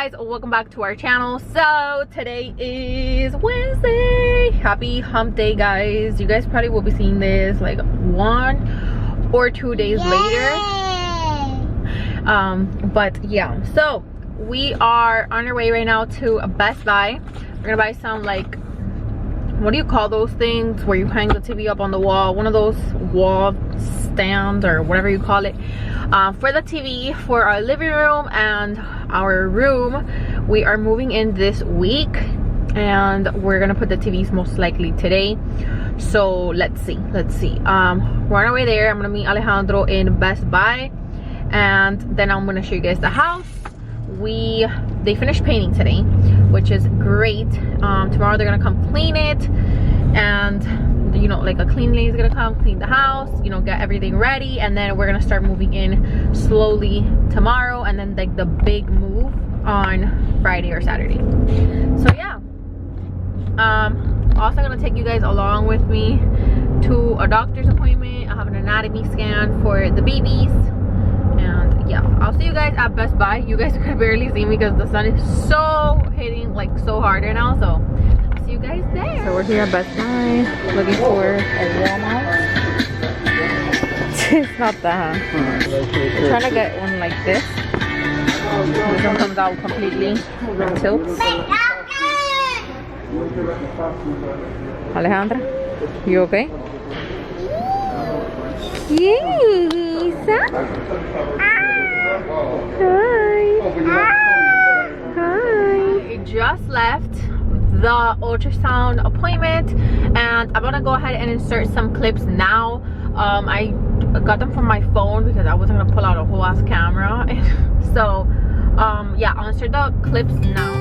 guys, welcome back to our channel. So today is Wednesday. Happy hump day, guys. You guys probably will be seeing this like 1 or 2 days later. But yeah, so we are on our way right now to Best Buy. We're gonna buy some, like, what do you call those things where you hang the TV up on the wall? One of those wall stands or whatever you call it, for the TV for our living room and our room. We are moving in this week and we're gonna put the TVs most likely today. So let's see. We're on our way there. I'm gonna meet Alejandro in Best Buy and then I'm gonna show you guys the house. They finished painting today, which is great. Tomorrow they're gonna come clean it, and you know, like a clean lady is gonna come clean the house, you know, get everything ready, and then we're gonna start moving in slowly tomorrow, and then like the big move on Friday or Saturday. So yeah, also gonna take you guys along with me to a doctor's appointment. I have an anatomy scan for the babies. And yeah, I'll see you guys at Best Buy. You guys could barely see me because the sun is so hitting, like, so hard right now. So I'll see you guys there. So we're here at Best Buy looking for a Walmart. It's not that. We're trying to get one like this. This one comes out completely and tilts. Alejandra, you okay? Yes. Hi. We just left the ultrasound appointment and I'm gonna go ahead and insert some clips now. I got them from my phone because I wasn't gonna pull out a whole ass camera. So yeah, I'll insert the clips now.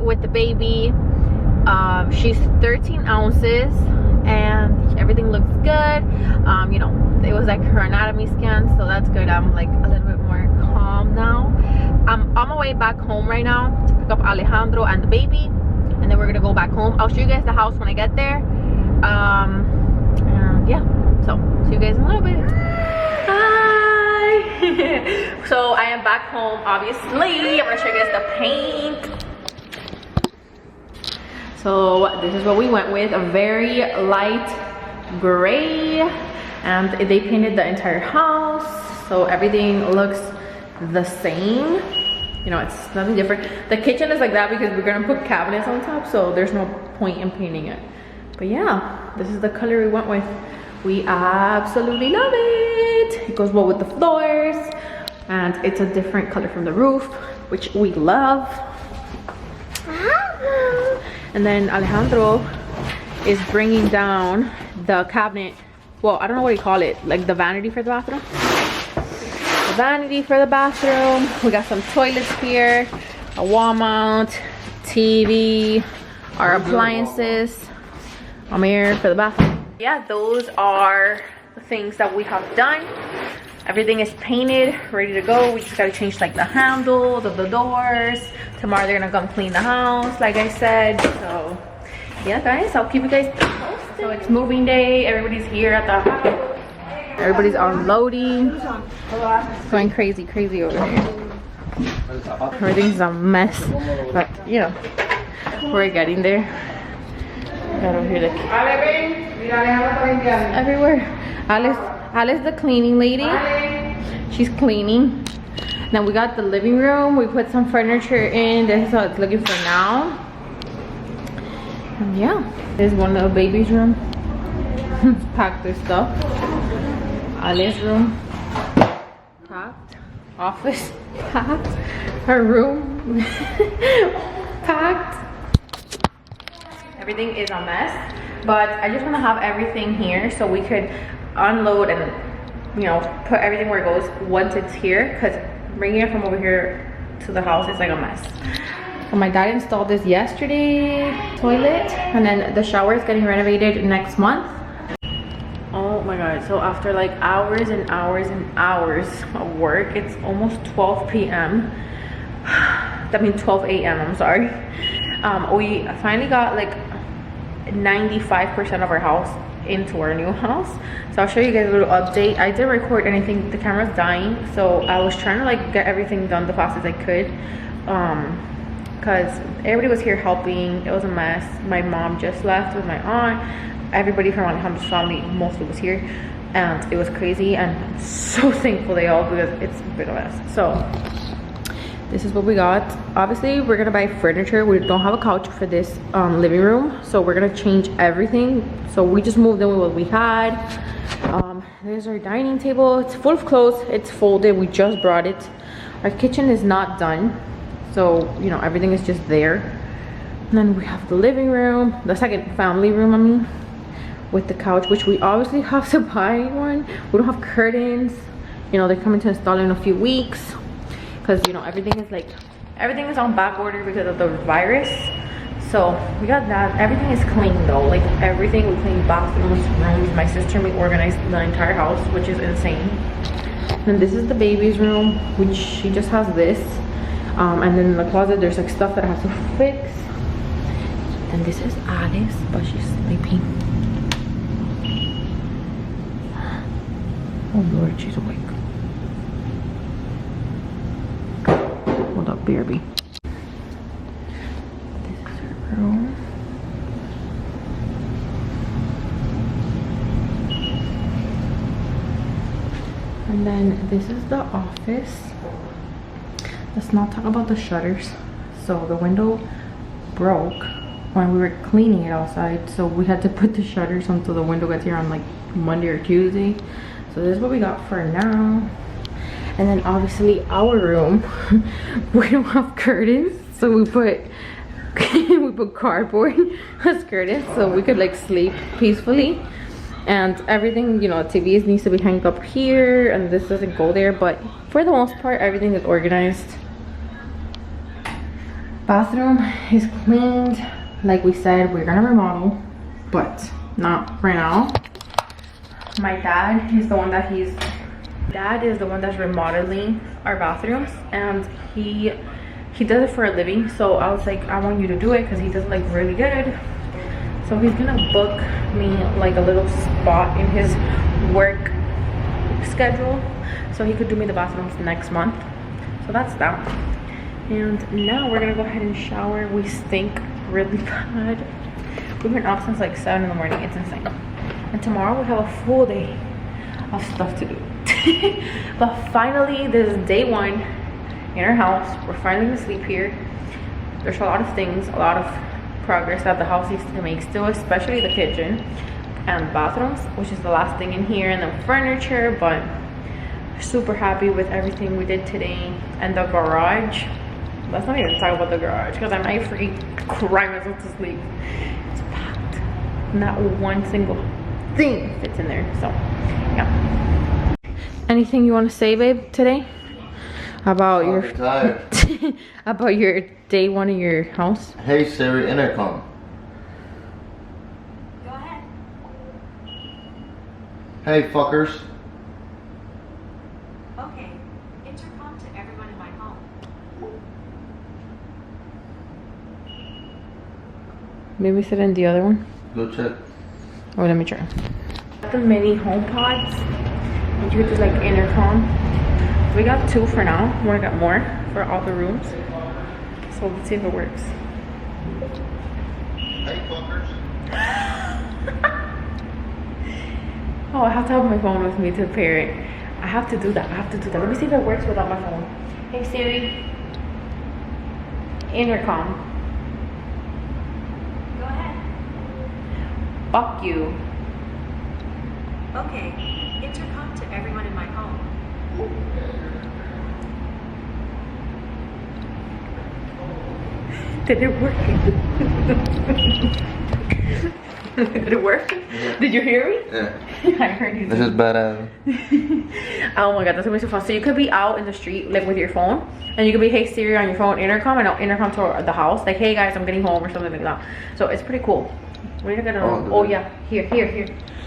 With the baby, she's 13 ounces and everything looks good. You know, it was like her anatomy scan, so that's good. I'm like a little bit more calm now. I'm on my way back home right now to pick up Alejandro and the baby, and then we're gonna go back home. I'll show you guys the house when I get there. And yeah, so see you guys in a little bit. Hi. So I am back home, obviously. I'm gonna show you guys the paint. So this is what we went with, a very light gray, and they painted the entire house, so everything looks the same. You know, it's nothing different. The kitchen is like that because we're gonna put cabinets on top, so there's no point in painting it. But yeah, this is the color we went with. We absolutely love it. It goes well with the floors, and it's a different color from the roof, which we love. And then Alejandro is bringing down the cabinet. Well, I don't know what you call it, like the vanity for the bathroom. The vanity for the bathroom. We got some toilets here, a wall mount, TV, our appliances, a mirror for the bathroom. Yeah, those are the things that we have done. Everything is painted, ready to go. We just gotta change like the handles of the doors. Tomorrow they're gonna come clean the house, like I said. So yeah, guys, I'll keep you guys posted. So it's moving day. Everybody's here at the house. Everybody's unloading. It's going crazy over here. Everything's a mess, but you know, we're getting there. Got over here everywhere. Alice, the cleaning lady, she's cleaning. Now we got the living room. We put some furniture in. This is how it's looking for now. And yeah, there's one little baby's room. Pack their stuff. Alice's room packed. office packed, her room packed. Everything is a mess, but I just want to have everything here so we could unload and, you know, put everything where it goes once it's here, because bringing it from over here to the house is like a mess. So my dad installed this yesterday, toilet, and then the shower is getting renovated next month. Oh my god, so after like hours and hours and hours of work, it's almost 12 p.m. That means 12 a.m. I'm sorry. We finally got like 95% of our house into our new house, so I'll show you guys a little update. I didn't record anything, the camera's dying, so I was trying to like get everything done the fastest I could, because everybody was here helping. It was a mess. My mom just left with my aunt. Everybody from Alejandro's family mostly was here, and it was crazy, and I'm so thankful they all, because it's been a mess. So this is what we got. Obviously we're gonna buy furniture. We don't have a couch for this living room, so we're gonna change everything. So we just moved in with what we had. There's our dining table. It's full of clothes, it's folded, we just brought it. Our kitchen is not done, so you know, everything is just there. And then we have the living room, the second family room, I mean, with the couch, which we obviously have to buy one. We don't have curtains, you know, they're coming to install in a few weeks, because you know, everything is on back order because of the virus. So we got that. Everything is clean though, like everything. We cleaned bathrooms, rooms. My sister and me organized the entire house, which is insane. And this is the baby's room, which she just has this, and then in the closet there's like stuff that I have to fix. And this is Alice, but she's sleeping. Oh Lord, she's awake. Hold up, BRB. This is her room. And then this is the office. Let's not talk about the shutters. So the window broke when we were cleaning it outside, so we had to put the shutters until the window gets here on like Monday or Tuesday. So this is what we got for now. And then obviously our room, we don't have curtains, so we put we put cardboard as curtains so we could like sleep peacefully. And everything, you know, TV needs to be hanged up here, and this doesn't go there, but for the most part everything is organized. Bathroom is cleaned. Like we said, we're gonna remodel, but not right now. My dad is the one that's remodeling our bathrooms, and he does it for a living. So I was like, I want you to do it because he does like really good. So he's gonna book me like a little spot in his work schedule so he could do me the bathrooms next month. So that's that. And now we're gonna go ahead and shower. We stink really bad. We've been up since like 7 in the morning. It's insane. And tomorrow we have a full day of stuff to do. But finally, this is day 1 in our house. We're finally gonna sleep here. There's a lot of things, a lot of progress that the house needs to make still, especially the kitchen and bathrooms, which is the last thing in here, and then furniture. But super happy with everything we did today. And the garage, let's not even talk about the garage because I might freaking cry myself to sleep. It's packed. Not one single thing fits in there. So yeah. Anything you want to say, babe, today about your about your day 1 in your house? Hey Siri, intercom. Go ahead. Hey fuckers. Okay. Intercom to everyone in my home. Maybe sit in the other one. Go check. Oh, let me try. The mini home pods, and you could just like intercom. We got 2 for now. We're gonna get more for all the rooms. So let's see if it works. Hey fuckers. Oh, I have to have my phone with me to pair it. I have to do that. Let me see if it works without my phone. Hey Siri. Intercom. Go ahead. Fuck you. Okay. Intercom to everyone in my home. Did it work? Did it work? Yeah. Did you hear me? Yeah. I heard you. This is badass. Oh my god, that's gonna be so fun. So you could be out in the street like with your phone, and you could be hey Siri on your phone, intercom, and I'll intercom to the house like hey guys, I'm getting home or something like that. So it's pretty cool. We're gonna oh yeah, here.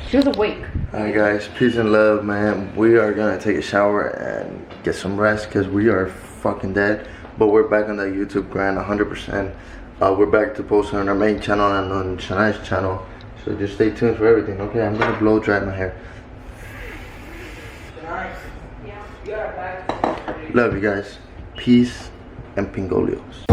She was awake. Alright guys, peace and love, man. We are gonna take a shower and get some rest because we are fucking dead. But we're back on the YouTube grind 100%. We're back to posting on our main channel and on Shanae's channel. So just stay tuned for everything, okay? I'm gonna blow dry my hair. Yeah. Love you guys. Peace and pingolios.